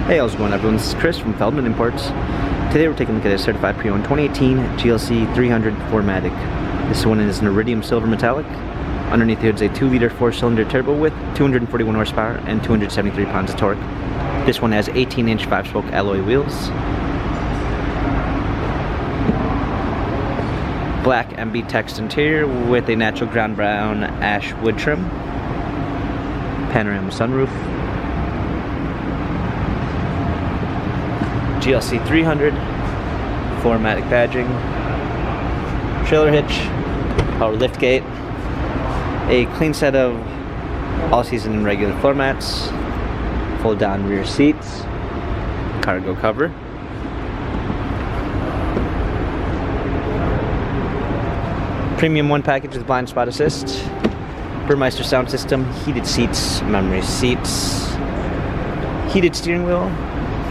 Hey, how's it going, everyone? This is Chris from Feldmann Imports. Today we're taking a look at a certified pre-owned 2018 GLC 300 4MATIC. This one is an iridium silver metallic. Underneath the hood is a 2-liter 4-cylinder turbo with 241 horsepower and 273 pounds of torque. This one has 18-inch 5-spoke alloy wheels. Black MB text interior with a natural ground brown ash wood trim. Panorama sunroof. GLC 300, 4MATIC badging, trailer hitch, power liftgate, a clean set of all-season and regular floor mats, fold-down rear seats, cargo cover, premium 1 package with blind spot assist, Burmeister sound system, heated seats, memory seats, heated steering wheel,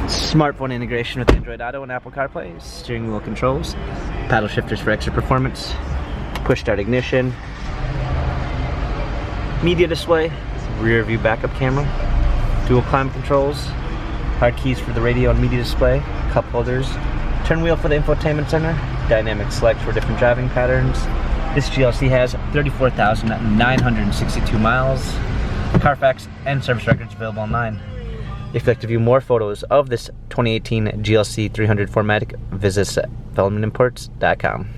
smartphone integration with Android Auto and Apple CarPlay, steering wheel controls, paddle shifters for extra performance, push start ignition, media display, rear view backup camera, dual climate controls, hard keys for the radio and media display, cup holders, turn wheel for the infotainment center, dynamic select for different driving patterns. This GLC has 34,962 miles, Carfax and service records available online. If you'd like to view more photos of this 2018 GLC 300 4MATIC, visit FeldmannImports.com.